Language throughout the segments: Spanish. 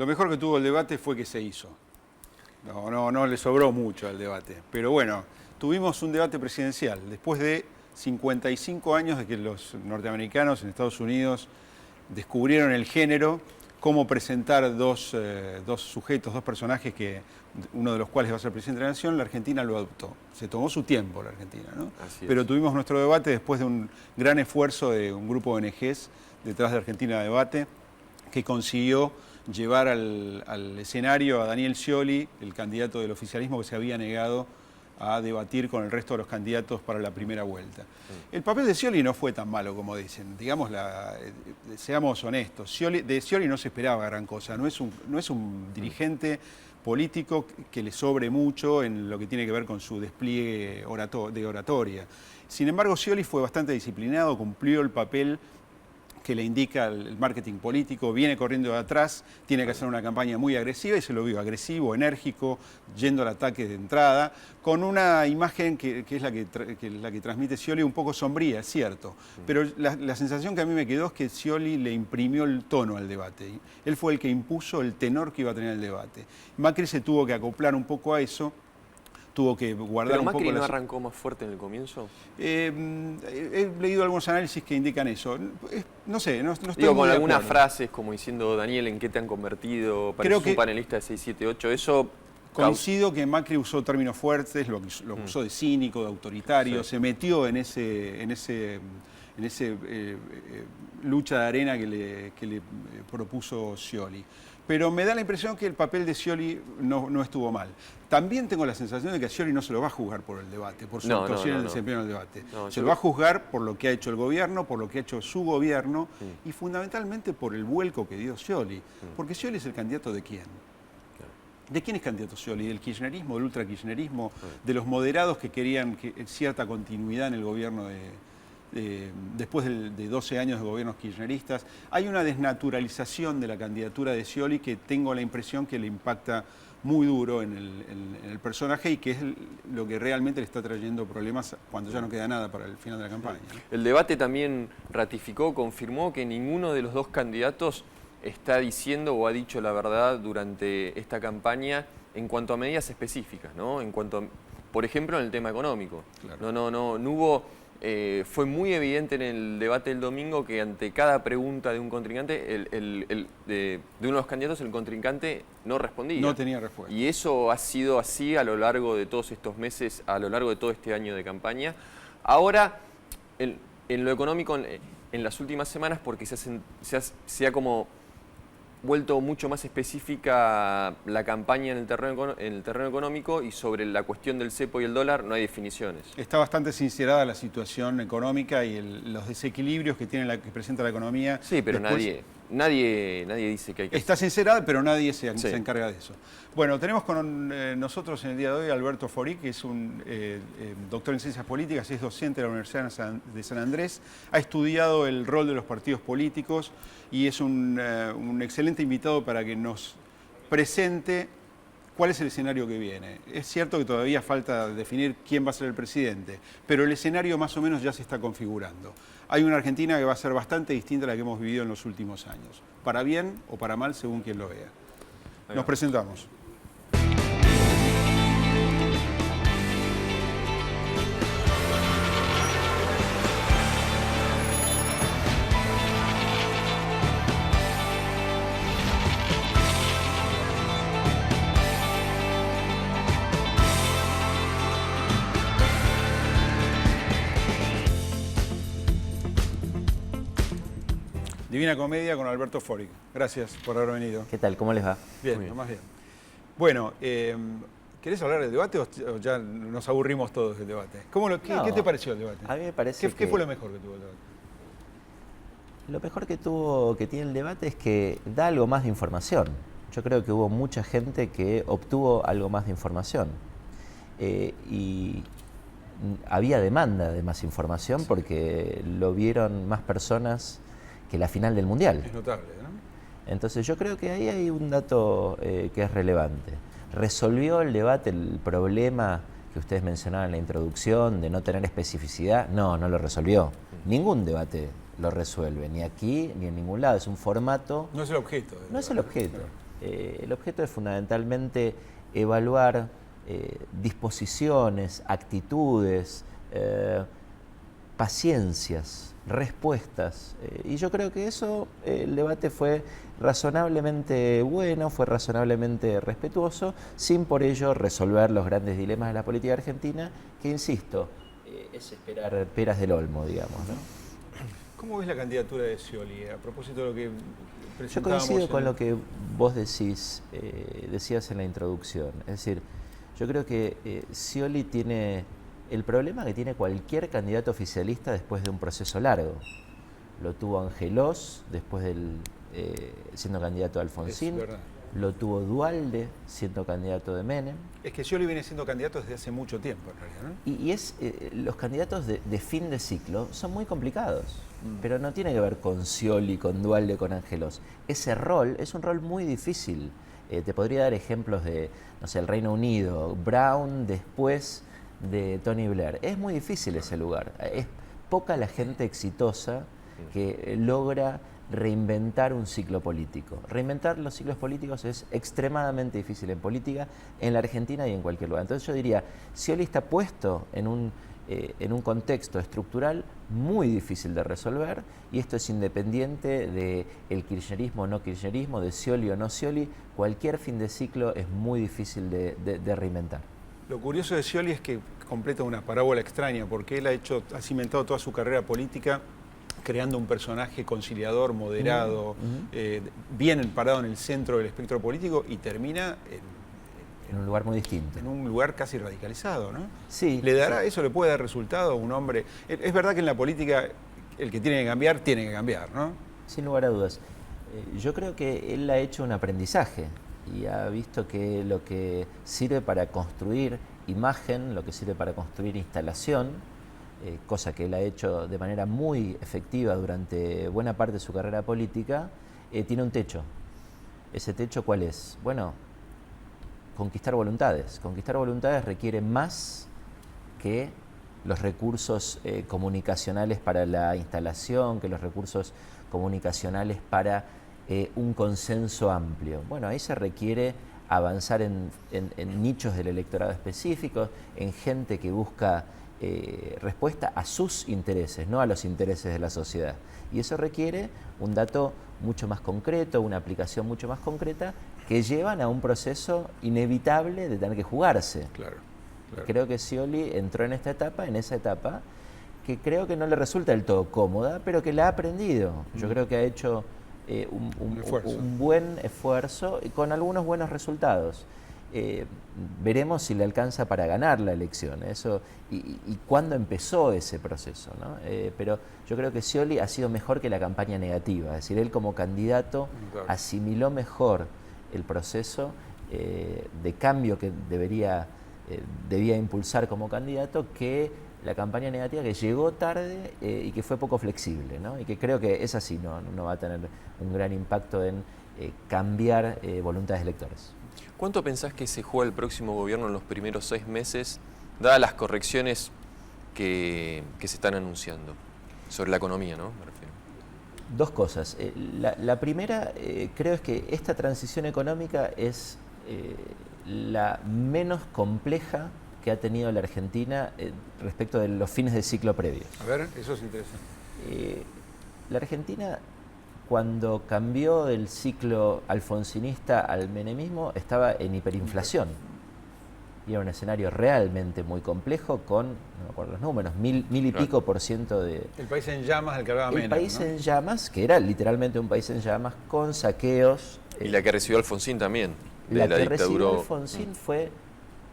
Lo mejor que tuvo el debate fue que se hizo. No le sobró mucho al debate. Pero bueno, tuvimos un debate presidencial después de 55 años de que los norteamericanos en Estados Unidos descubrieron el género, cómo presentar dos sujetos, dos personajes, que uno de los cuales va a ser presidente de la Nación. La Argentina lo adoptó. Se tomó su tiempo la Argentina, ¿no? Pero tuvimos nuestro debate después de un gran esfuerzo de un grupo de ONGs detrás de Argentina Debate, que consiguió llevar al escenario a Daniel Scioli, el candidato del oficialismo que se había negado a debatir con el resto de los candidatos para la primera vuelta. El papel de Scioli no fue tan malo como dicen, seamos honestos. De Scioli no se esperaba gran cosa, no es un dirigente político que le sobre mucho en lo que tiene que ver con su despliegue de oratoria. Sin embargo, Scioli fue bastante disciplinado, cumplió el papel que le indica el marketing político, viene corriendo de atrás, tiene que hacer una campaña muy agresiva y se lo vio agresivo, enérgico, yendo al ataque de entrada, con una imagen que es la que transmite Scioli, un poco sombría, es cierto, pero la sensación que a mí me quedó es que Scioli le imprimió el tono al debate. Él fue el que impuso el tenor que iba a tener el debate. Macri se tuvo que acoplar un poco a eso. Tuvo que guardar ¿Pero un Macri poco no arrancó más fuerte en el comienzo? He leído algunos análisis que indican eso. No sé, no estoy Digo, muy con de algunas acuerdo. frases como diciendo, Daniel, ¿en qué te han convertido? Pareces un panelista de 678. Eso... Coincido que Macri usó términos fuertes, lo usó de cínico, de autoritario, se metió en ese lucha de arena que le propuso Scioli. Pero me da la impresión que el papel de Scioli no estuvo mal. También tengo la sensación de que a Scioli no se lo va a juzgar por el debate, por su actuación en el desempeño del debate. Se lo va a juzgar por lo que ha hecho el gobierno, por lo que ha hecho su gobierno y fundamentalmente por el vuelco que dio Scioli. Porque Scioli es el candidato de quién. ¿De quién es candidato Scioli? ¿Del kirchnerismo, del ultrakirchnerismo, de los moderados que querían cierta continuidad en el gobierno después de 12 años de gobiernos kirchneristas? Hay una desnaturalización de la candidatura de Scioli que tengo la impresión que le impacta muy duro en el personaje y que es lo que realmente le está trayendo problemas cuando ya no queda nada para el final de la campaña, ¿no? El debate también ratificó, confirmó que ninguno de los dos candidatos está diciendo o ha dicho la verdad durante esta campaña en cuanto a medidas específicas, ¿no? En cuanto a, por ejemplo, en el tema económico. Claro. No hubo... fue muy evidente en el debate del domingo que ante cada pregunta de un contrincante, de uno de los candidatos, el contrincante no respondía. No tenía respuesta. Y eso ha sido así a lo largo de todos estos meses, a lo largo de todo este año de campaña. Ahora, en lo económico, en las últimas semanas, porque se ha como vuelto mucho más específica la campaña en el terreno económico, y sobre la cuestión del cepo y el dólar no hay definiciones. Está bastante sincerada la situación económica y los desequilibrios que presenta la economía. Sí, pero después, nadie dice que hay que... Está sincerada, pero nadie se encarga de eso. Bueno, tenemos con nosotros en el día de hoy a Alberto Fori, que es un doctor en Ciencias Políticas, es docente de la Universidad de San Andrés, ha estudiado el rol de los partidos políticos y es un excelente invitado para que nos presente cuál es el escenario que viene. Es cierto que todavía falta definir quién va a ser el presidente, pero el escenario más o menos ya se está configurando. Hay una Argentina que va a ser bastante distinta a la que hemos vivido en los últimos años, para bien o para mal, según quien lo vea. Nos presentamos. Divina Comedia con Alberto Fori. Gracias por haber venido. ¿Qué tal? ¿Cómo les va? Bien, lo más bien. Bueno, ¿querés hablar del debate o ya nos aburrimos todos del debate? ¿Qué te pareció el debate? A mí me parece ¿Qué fue lo mejor que tuvo el debate? Lo mejor que tiene el debate es que da algo más de información. Yo creo que hubo mucha gente que obtuvo algo más de información. Y había demanda de más información porque lo vieron más personas que la final del Mundial. Es notable, ¿no? Entonces yo creo que ahí hay un dato que es relevante. ¿Resolvió el debate el problema que ustedes mencionaban en la introducción de no tener especificidad? No, no lo resolvió. Ningún debate lo resuelve, ni aquí ni en ningún lado. Es un formato... No es el objeto. No es el objeto. El objeto es fundamentalmente evaluar disposiciones, actitudes, paciencias, respuestas. Y yo creo que eso, el debate fue razonablemente bueno, fue razonablemente respetuoso, sin por ello resolver los grandes dilemas de la política argentina, que insisto, es esperar peras del olmo, digamos, ¿no? ¿Cómo ves la candidatura de Scioli? A propósito de lo que Yo presentábamos. coincido con lo que vos decías en la introducción. Es decir, yo creo que Scioli tiene el problema que tiene cualquier candidato oficialista después de un proceso largo. Lo tuvo Angelós después del siendo candidato de Alfonsín. Es verdad. Lo tuvo Duhalde siendo candidato de Menem. Es que Scioli viene siendo candidato desde hace mucho tiempo, en realidad, ¿no? Los candidatos de fin de ciclo son muy complicados, pero no tiene que ver con Scioli, con Duhalde, con Angelós. Ese rol es un rol muy difícil. Te podría dar ejemplos de, no sé, el Reino Unido, Brown después de Tony Blair. Es muy difícil ese lugar. Es poca la gente exitosa que logra reinventar un ciclo político. Reinventar los ciclos políticos es extremadamente difícil en política, en la Argentina y en cualquier lugar. Entonces yo diría, Scioli está puesto en un contexto estructural muy difícil de resolver, y esto es independiente del kirchnerismo o no kirchnerismo, de Scioli o no Scioli. Cualquier fin de ciclo es muy difícil de reinventar. Lo curioso de Scioli es que completa una parábola extraña, porque él ha cimentado toda su carrera política creando un personaje conciliador, moderado, bien parado en el centro del espectro político, y termina en un lugar muy distinto. En un lugar casi radicalizado, ¿no? Sí. ¿Eso le puede dar resultado a un hombre? Es verdad que en la política el que tiene que cambiar, ¿no? Sin lugar a dudas. Yo creo que él ha hecho un aprendizaje y ha visto que lo que sirve para construir imagen, lo que sirve para construir instalación, cosa que él ha hecho de manera muy efectiva durante buena parte de su carrera política, tiene un techo. ¿Ese techo cuál es? Bueno, conquistar voluntades. Conquistar voluntades requiere más que los recursos comunicacionales para la instalación, que los recursos comunicacionales para un consenso amplio. Bueno, ahí se requiere avanzar en nichos del electorado específicos, en gente que busca respuesta a sus intereses, no a los intereses de la sociedad. Y eso requiere un dato mucho más concreto, una aplicación mucho más concreta, que llevan a un proceso inevitable de tener que jugarse. Claro. Creo que Scioli entró en esa etapa, que creo que no le resulta del todo cómoda, pero que la ha aprendido. Yo creo que ha hecho un buen esfuerzo y con algunos buenos resultados. Veremos si le alcanza para ganar la elección, eso y cuándo empezó ese proceso, ¿no? Pero yo creo que Scioli ha sido mejor que la campaña negativa, es decir, él como candidato asimiló mejor el proceso de cambio que debía impulsar como candidato, que la campaña negativa, que llegó tarde y que fue poco flexible, ¿no? Y que creo que esa sí no va a tener un gran impacto en cambiar voluntades de electores. ¿Cuánto pensás que se juega el próximo gobierno en los primeros 6 meses, dadas las correcciones que se están anunciando? Sobre la economía, ¿no? Me refiero. Dos cosas. La primera, creo es que esta transición económica es la menos compleja que ha tenido la Argentina respecto de los fines de ciclo previos. A ver, eso es interesante. La Argentina, cuando cambió del ciclo alfonsinista al menemismo, estaba en hiperinflación. Y era un escenario realmente muy complejo con, no me acuerdo los números, mil y pico % de... El país en llamas del que hablaba Menem, El país ¿no? en llamas, que era literalmente un país en llamas, con saqueos. Y la que recibió Alfonsín también, de La la que dictadura. recibió Alfonsín fue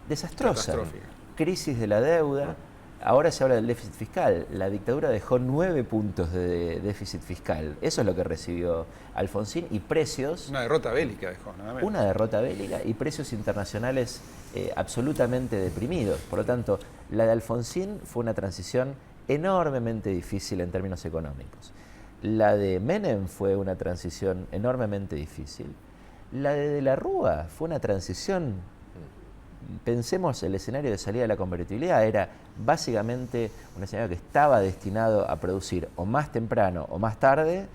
desastrosa. Catastrófica. Crisis de la deuda. Ahora se habla del déficit fiscal. La dictadura dejó 9 puntos de déficit fiscal. Eso es lo que recibió Alfonsín, y precios... Una derrota bélica dejó, nada menos. Una derrota bélica y precios internacionales absolutamente deprimidos. Por lo tanto, la de Alfonsín fue una transición enormemente difícil en términos económicos. La de Menem fue una transición enormemente difícil. La de la Rúa fue una transición... Pensemos, el escenario de salida de la convertibilidad era básicamente un escenario que estaba destinado a producir o más temprano o más tarde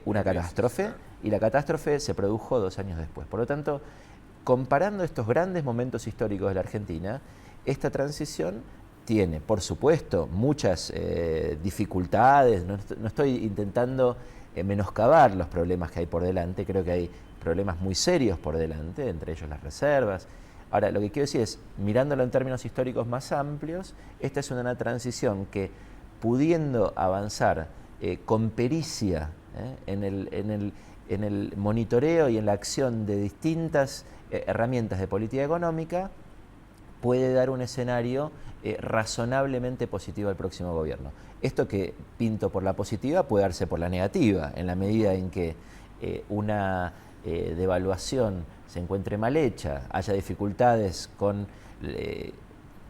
una catástrofe, y la catástrofe se produjo 2 años después. Por lo tanto, comparando estos grandes momentos históricos de la Argentina, esta transición tiene, por supuesto, muchas dificultades. No estoy intentando menoscabar los problemas que hay por delante, creo que hay problemas muy serios por delante, entre ellos las reservas. Ahora, lo que quiero decir es, mirándolo en términos históricos más amplios, esta es una transición que, pudiendo avanzar con pericia en el monitoreo y en la acción de distintas herramientas de política económica, puede dar un escenario razonablemente positivo al próximo gobierno. Esto que pinto por la positiva puede darse por la negativa, en la medida en que una devaluación se encuentre mal hecha, haya dificultades con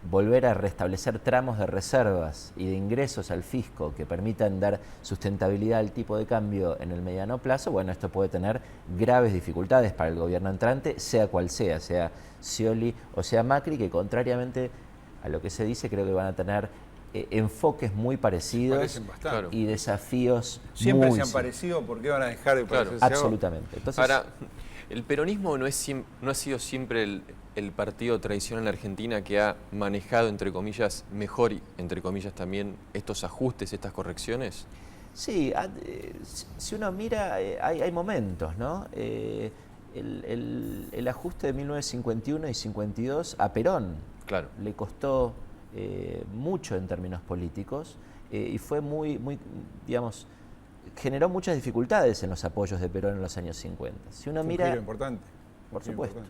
volver a restablecer tramos de reservas y de ingresos al fisco que permitan dar sustentabilidad al tipo de cambio en el mediano plazo. Bueno, esto puede tener graves dificultades para el gobierno entrante, sea cual sea Scioli o sea Macri, que contrariamente a lo que se dice, creo que van a tener enfoques muy parecidos y desafíos siempre muy se han parecido. ¿Por qué van a dejar de parecerse? Absolutamente. Entonces, ahora, el peronismo no ha sido siempre el partido tradicional en la Argentina que ha manejado, entre comillas, mejor y, entre comillas, también estos ajustes, estas correcciones. Sí, si uno mira, hay momentos, ¿no? El ajuste de 1951 y 52 a Perón le costó mucho en términos políticos y fue muy, digamos, generó muchas dificultades en los apoyos de Perón en los años 50. Si uno mira, importante. por supuesto.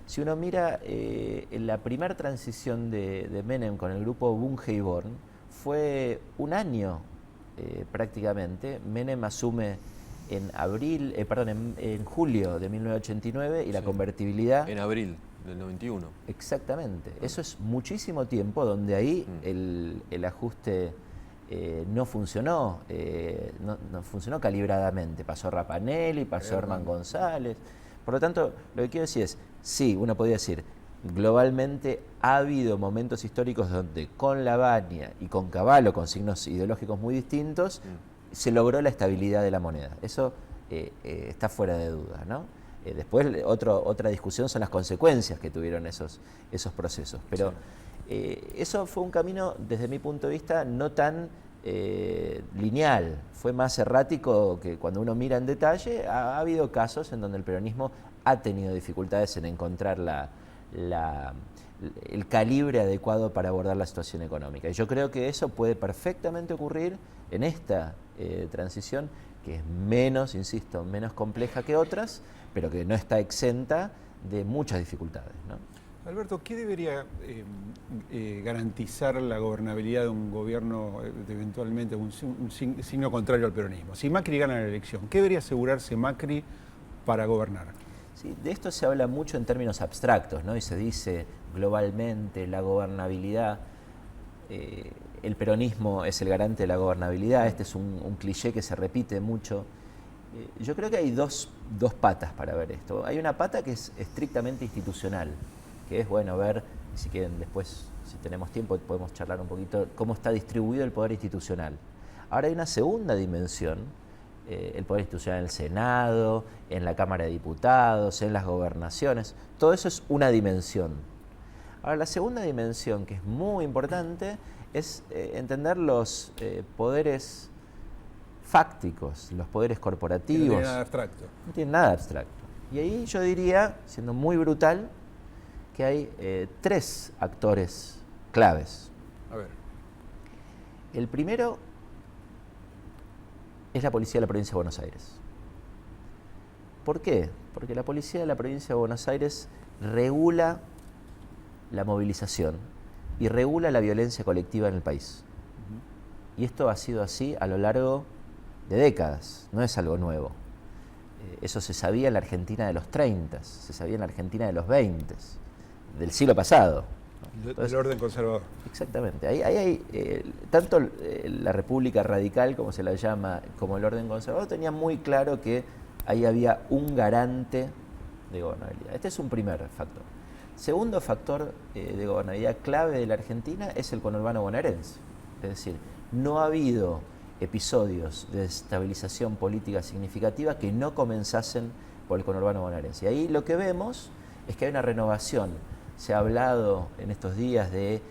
Si uno mira en la primera transición de Menem con el grupo Bunge y Born, fue un año prácticamente. Menem asume en julio de 1989 y la convertibilidad... En abril del 91. Exactamente. Eso es muchísimo tiempo donde ahí el ajuste no funcionó, no funcionó calibradamente. Pasó Rapanelli, pasó Herman González. Por lo tanto, lo que quiero decir es, sí, uno podría decir, globalmente ha habido momentos históricos donde con Lavagna y con Cavallo, con signos ideológicos muy distintos, se logró la estabilidad de la moneda. Eso está fuera de duda, ¿no? Después otra discusión son las consecuencias que tuvieron esos procesos. Pero eso fue un camino, desde mi punto de vista, no tan lineal. Fue más errático que cuando uno mira en detalle. Ha habido casos en donde el peronismo ha tenido dificultades en encontrar el calibre adecuado para abordar la situación económica. Y yo creo que eso puede perfectamente ocurrir en esta transición, que es menos, insisto, menos compleja que otras, pero que no está exenta de muchas dificultades, ¿no? Alberto, ¿qué debería garantizar la gobernabilidad de un gobierno, eventualmente un signo contrario al peronismo? Si Macri gana la elección, ¿qué debería asegurarse Macri para gobernar? Sí, de esto se habla mucho en términos abstractos, ¿no? Y se dice globalmente la gobernabilidad, el peronismo es el garante de la gobernabilidad. Este es un cliché que se repite mucho. Yo creo que hay dos patas para ver esto. Hay una pata que es estrictamente institucional, que es, bueno, ver, si quieren después, si tenemos tiempo, podemos charlar un poquito, cómo está distribuido el poder institucional. Ahora hay una segunda dimensión, el poder institucional en el Senado, en la Cámara de Diputados, en las gobernaciones. Todo eso es una dimensión. Ahora, la segunda dimensión, que es muy importante, es entender los poderes fácticos, los poderes corporativos. No tiene nada abstracto. No tiene nada abstracto. Y ahí yo diría, siendo muy brutal, que hay 3 actores claves. A ver. El primero es la Policía de la Provincia de Buenos Aires. ¿Por qué? Porque la Policía de la Provincia de Buenos Aires regula la movilización y regula la violencia colectiva en el país. Y esto ha sido así a lo largo de décadas, no es algo nuevo. Eso se sabía en la Argentina de los 30, se sabía en la Argentina de los 20, del siglo pasado. Entonces, del orden conservador. Exactamente. Ahí hay, tanto la República Radical, como se la llama, como el orden conservador, tenía muy claro que ahí había un garante de gobernabilidad. Este es un primer factor. Segundo factor de gobernabilidad clave de la Argentina es el conurbano bonaerense. Es decir, no ha habido episodios de desestabilización política significativa que no comenzasen por el conurbano bonaerense. Y ahí lo que vemos es que hay una renovación. Se ha hablado en estos días de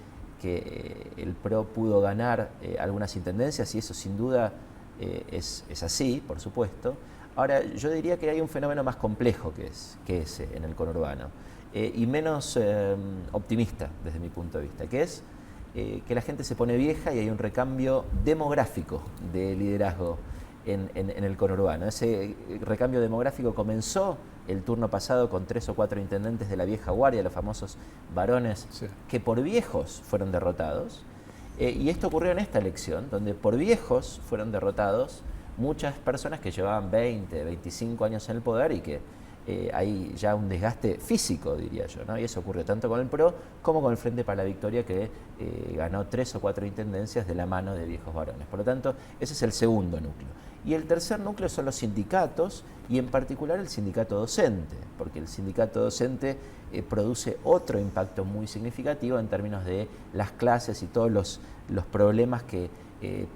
que el PRO pudo ganar algunas intendencias, y eso sin duda es así, por supuesto. Ahora, yo diría que hay un fenómeno más complejo que ese en el conurbano, y menos optimista desde mi punto de vista, que es que la gente se pone vieja y hay un recambio demográfico de liderazgo en el conurbano. Ese recambio demográfico comenzó el turno pasado con 3 o 4 intendentes de la vieja guardia, los famosos varones, sí, que por viejos fueron derrotados. Y esto ocurrió en esta elección, donde por viejos fueron derrotados muchas personas que llevaban 20, 25 años en el poder y que hay ya un desgaste físico, diría yo, ¿no? Y eso ocurrió tanto con el PRO como con el Frente para la Victoria, que ganó 3 o 4 intendencias de la mano de viejos varones. Por lo tanto, ese es el segundo núcleo. Y el tercer núcleo son los sindicatos, y en particular el sindicato docente, porque el sindicato docente produce otro impacto muy significativo en términos de las clases y todos los problemas que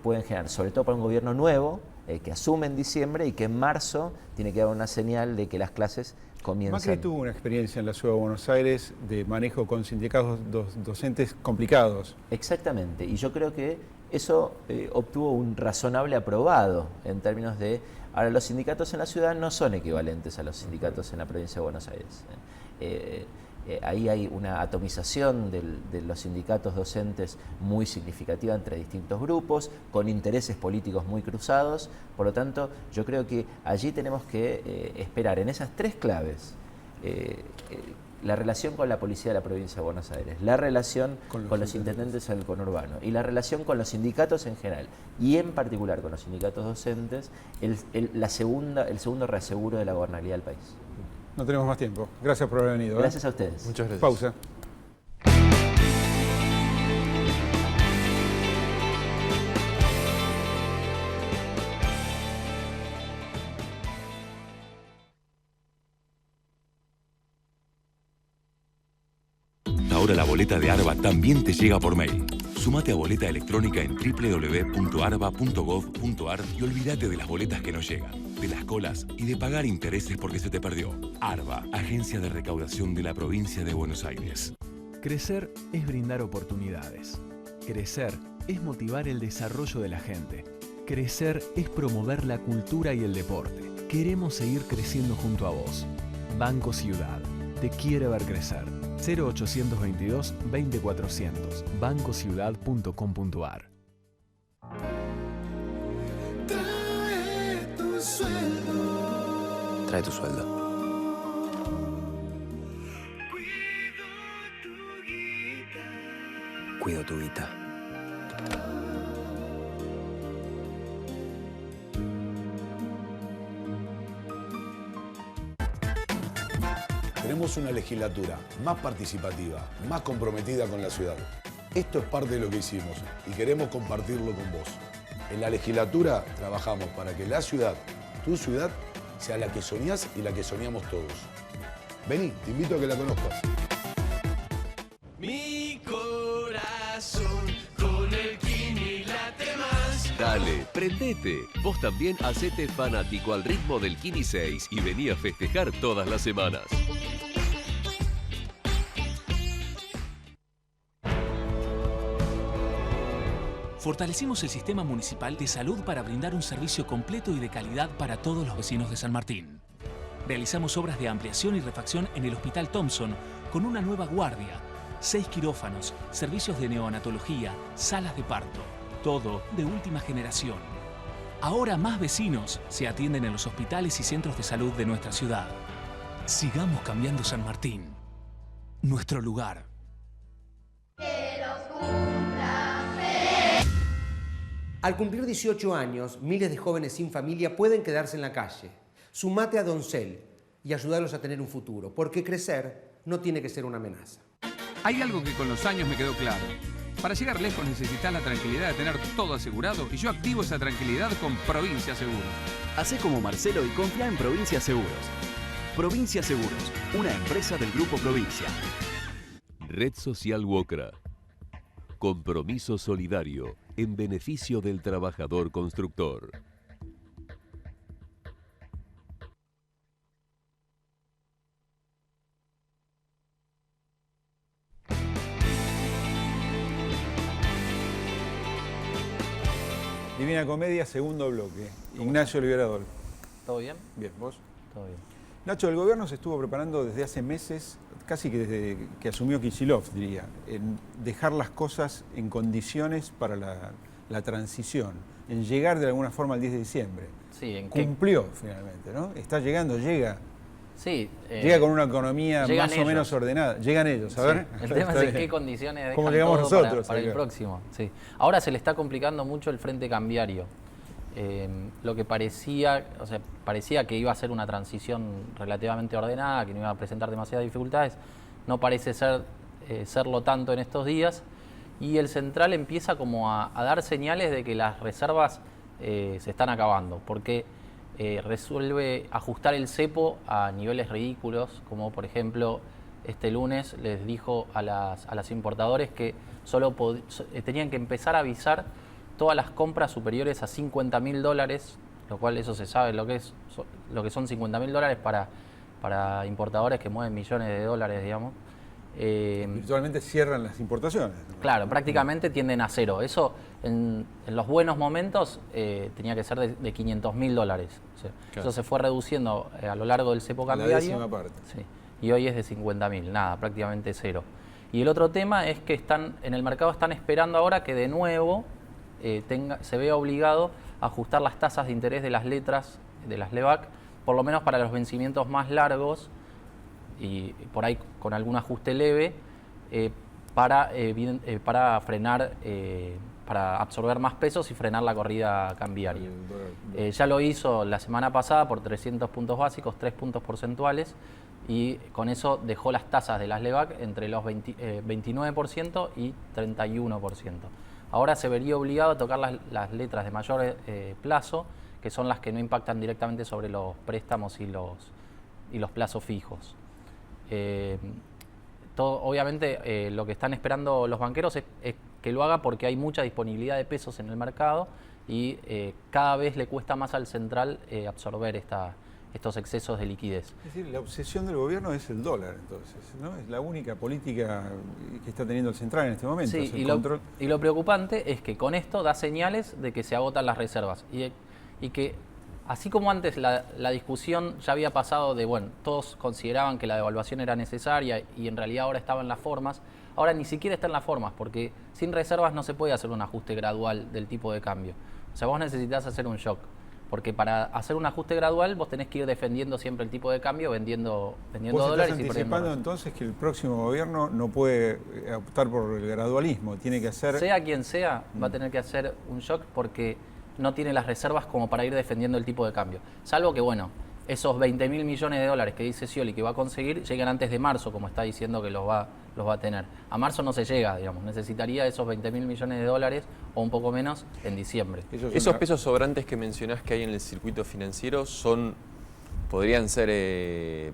pueden generar, sobre todo para un gobierno nuevo, que asume en diciembre y que en marzo tiene que dar una señal de que las clases comienzan. Macri tuvo una experiencia en la Ciudad de Buenos Aires de manejo con sindicatos docentes complicados. Exactamente, y yo creo que eso obtuvo un razonable aprobado en términos de... Ahora, los sindicatos en la ciudad no son equivalentes a los sindicatos en la provincia de Buenos Aires. Ahí hay una atomización de los sindicatos docentes muy significativa entre distintos grupos, con intereses políticos muy cruzados. Por lo tanto, yo creo que allí tenemos que esperar en esas 3 claves: la relación con la policía de la provincia de Buenos Aires, la relación con los intendentes en el conurbano y la relación con los sindicatos en general, y en particular con los sindicatos docentes, el segundo reaseguro de la gobernabilidad del país. No tenemos más tiempo. Gracias por haber venido. Gracias a ustedes. Muchas gracias. Pausa. Ahora la boleta de ARBA también te llega por mail. Sumate a boleta electrónica en www.arba.gov.ar y olvídate de las boletas que no llegan, de las colas y de pagar intereses porque se te perdió. ARBA, Agencia de Recaudación de la Provincia de Buenos Aires. Crecer es brindar oportunidades. Crecer es motivar el desarrollo de la gente. Crecer es promover la cultura y el deporte. Queremos seguir creciendo junto a vos. Banco Ciudad. Te quiere ver crecer. 0822 20400. bancociudad.com.ar. Trae tu sueldo. Trae tu sueldo. Cuido tu guita. Tenemos una legislatura más participativa, más comprometida con la ciudad. Esto es parte de lo que hicimos y queremos compartirlo con vos. En la legislatura trabajamos para que la ciudad, tu ciudad, sea la que soñás y la que soñamos todos. Vení, te invito a que la conozcas. Mi corazón con el Kini late más. Dale, prendete. Vos también hacete fanático al ritmo del Kini 6 y vení a festejar todas las semanas. Fortalecimos el sistema municipal de salud para brindar un servicio completo y de calidad para todos los vecinos de San Martín. Realizamos obras de ampliación y refacción en el Hospital Thompson con una nueva guardia, 6 quirófanos, servicios de neonatología, salas de parto, todo de última generación. Ahora más vecinos se atienden en los hospitales y centros de salud de nuestra ciudad. Sigamos cambiando San Martín, nuestro lugar. Al cumplir 18 años, miles de jóvenes sin familia pueden quedarse en la calle. Sumate a Doncel y ayudarlos a tener un futuro, porque crecer no tiene que ser una amenaza. Hay algo que con los años me quedó claro. Para llegar lejos necesitas la tranquilidad de tener todo asegurado y yo activo esa tranquilidad con Provincia Seguros. Hacé como Marcelo y confía en Provincia Seguros. Provincia Seguros, una empresa del Grupo Provincia. Red Social Wokra. Compromiso solidario en beneficio del trabajador constructor. Divina Comedia, segundo bloque. Ignacio Liberador. ¿Todo bien? Bien, ¿vos? Todo bien. Nacho, el gobierno se estuvo preparando desde hace meses, casi que desde que asumió Kicillof, diría, en dejar las cosas en condiciones para la transición, en llegar de alguna forma al 10 de diciembre. Sí, Cumplió finalmente, ¿no? Está llegando, llega. Sí. Llega con una economía más ellos. o menos ordenada. Llegan ellos, a ver. Sí. El tema es en qué condiciones dejan ¿Cómo llegamos todo nosotros para el acá? próximo. Sí. Ahora se le está complicando mucho el frente cambiario. Lo que parecía que iba a ser una transición relativamente ordenada, que no iba a presentar demasiadas dificultades, no parece serlo tanto en estos días. Y el central empieza como a dar señales de que las reservas se están acabando, porque resuelve ajustar el cepo a niveles ridículos, como por ejemplo este lunes les dijo a las importadores que solo tenían que empezar a avisar todas las compras superiores a $50.000, lo cual eso se sabe lo que son $50.000 para importadores que mueven millones de dólares, digamos. Virtualmente cierran las importaciones. Claro, prácticamente tienden a cero. Eso en los buenos momentos tenía que ser de $500.000. O sea, Claro. Eso se fue reduciendo a lo largo del cepo cambiario. La décima parte. Sí. Y hoy es de 50.000, nada, prácticamente cero. Y el otro tema es que en el mercado están esperando ahora que de nuevo se vea obligado a ajustar las tasas de interés de las letras de las LEVAC, por lo menos para los vencimientos más largos y por ahí con algún ajuste leve, para frenar, para absorber más pesos y frenar la corrida cambiaria. Ya lo hizo la semana pasada por 300 puntos básicos, 3 puntos porcentuales, y con eso dejó las tasas de las LEVAC entre los 29% y 31%. Ahora se vería obligado a tocar las letras de mayor plazo, que son las que no impactan directamente sobre los préstamos y los plazos fijos. Obviamente lo que están esperando los banqueros es que lo haga porque hay mucha disponibilidad de pesos en el mercado y cada vez le cuesta más al central absorber estos excesos de liquidez. Es decir, la obsesión del gobierno es el dólar, entonces, ¿no? Es la única política que está teniendo el central en este momento. Sí, es el control. y lo preocupante es que con esto da señales de que se agotan las reservas y que así como antes la discusión ya había pasado de, bueno, todos consideraban que la devaluación era necesaria y en realidad ahora estaba en las formas, ahora ni siquiera está en las formas porque sin reservas no se puede hacer un ajuste gradual del tipo de cambio. O sea, vos necesitas hacer un shock. Porque para hacer un ajuste gradual vos tenés que ir defendiendo siempre el tipo de cambio, vendiendo dólares y perdiendo. ¿Estás anticipando entonces que el próximo gobierno no puede optar por el gradualismo? Tiene que hacer... Sea quien sea, va a tener que hacer un shock porque no tiene las reservas como para ir defendiendo el tipo de cambio. Salvo que, bueno, esos 20.000 millones de dólares que dice Scioli que va a conseguir llegan antes de marzo, como está diciendo que los va a tener. A marzo no se llega, digamos, necesitaría esos 20.000 millones de dólares o un poco menos en diciembre. Esos pesos sobrantes que mencionás que hay en el circuito financiero podrían ser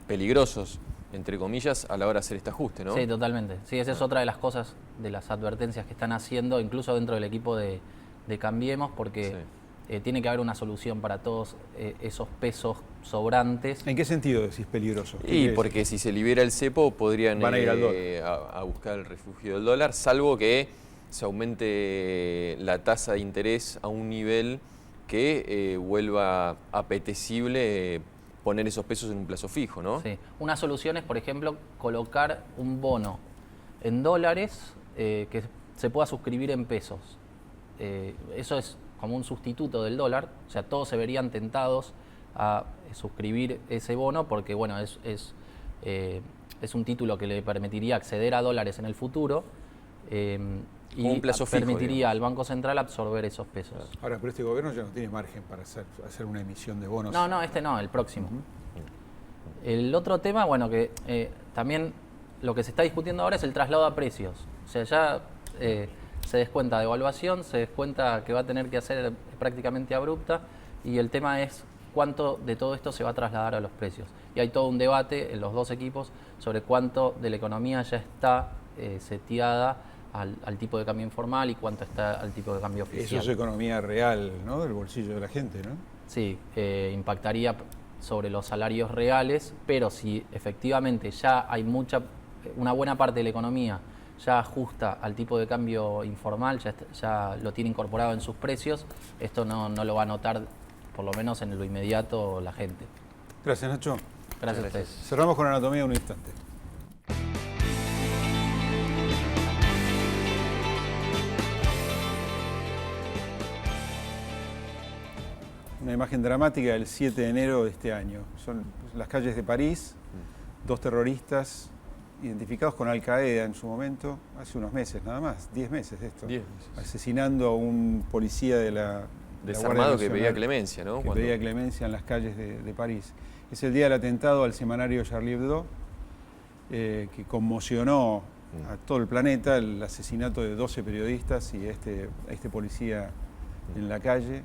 peligrosos, entre comillas, a la hora de hacer este ajuste, ¿no? Sí, totalmente. Sí, esa es otra de las cosas, de las advertencias que están haciendo, incluso dentro del equipo de Cambiemos, porque... Sí. Tiene que haber una solución para todos esos pesos sobrantes. ¿En qué sentido decís peligroso? Y porque si se libera el cepo podrían van a ir al dólar. A buscar el refugio del dólar, salvo que se aumente la tasa de interés a un nivel que vuelva apetecible poner esos pesos en un plazo fijo, ¿no? Sí. Una solución es, por ejemplo, colocar un bono en dólares que se pueda suscribir en pesos. Eso es como un sustituto del dólar, o sea, todos se verían tentados a suscribir ese bono porque, bueno, es un título que le permitiría acceder a dólares en el futuro y un plazo fijo, permitiría al Banco Central absorber esos pesos. Ahora, pero este gobierno ya no tiene margen para hacer una emisión de bonos. No, este no, el próximo. El otro tema, bueno, que también lo que se está discutiendo ahora es el traslado a precios. O sea, ya... se descuenta devaluación, se descuenta que va a tener que hacer prácticamente abrupta y el tema es cuánto de todo esto se va a trasladar a los precios. Y hay todo un debate en los dos equipos sobre cuánto de la economía ya está seteada al tipo de cambio informal y cuánto está al tipo de cambio oficial. Eso es economía real, ¿no? Del bolsillo de la gente, ¿no? Sí, impactaría sobre los salarios reales, pero si efectivamente ya hay una buena parte de la economía ya ajusta al tipo de cambio informal, ya lo tiene incorporado en sus precios, esto no lo va a notar, por lo menos en lo inmediato, la gente. Gracias, Nacho. Gracias a ustedes. Cerramos con anatomía en un instante. Una imagen dramática del 7 de enero de este año. Son las calles de París, 2 terroristas identificados con Al-Qaeda en su momento, hace unos meses nada más, 10 meses de esto. 10 meses. Asesinando a un policía de la desarmado Guardia que pedía Nacional, clemencia, ¿no? Que pedía clemencia en las calles de París. Es el día del atentado al semanario Charlie Hebdo, que conmocionó a todo el planeta, el asesinato de 12 periodistas y a este policía en la calle.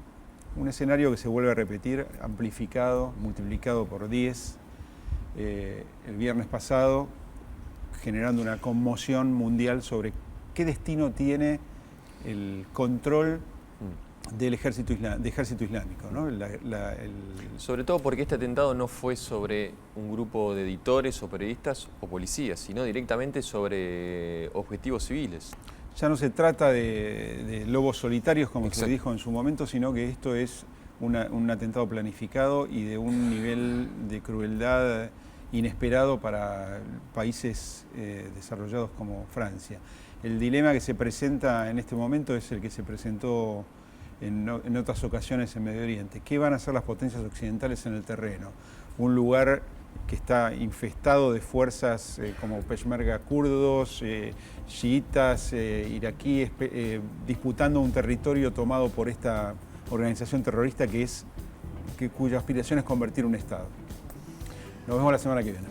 Un escenario que se vuelve a repetir, amplificado, multiplicado por 10 el viernes pasado, generando una conmoción mundial sobre qué destino tiene el control del ejército islámico, ¿no? Sobre todo porque este atentado no fue sobre un grupo de editores o periodistas o policías, sino directamente sobre objetivos civiles. Ya no se trata de lobos solitarios, como Exacto. se dijo en su momento, sino que esto es un atentado planificado y de un nivel de crueldad inesperado para países desarrollados como Francia. El dilema que se presenta en este momento es el que se presentó en otras ocasiones en Medio Oriente. ¿Qué van a hacer las potencias occidentales en el terreno? Un lugar que está infestado de fuerzas como Peshmerga kurdos, chiitas, iraquíes, disputando un territorio tomado por esta organización terrorista cuya aspiración es convertir un Estado. Nos vemos la semana que viene.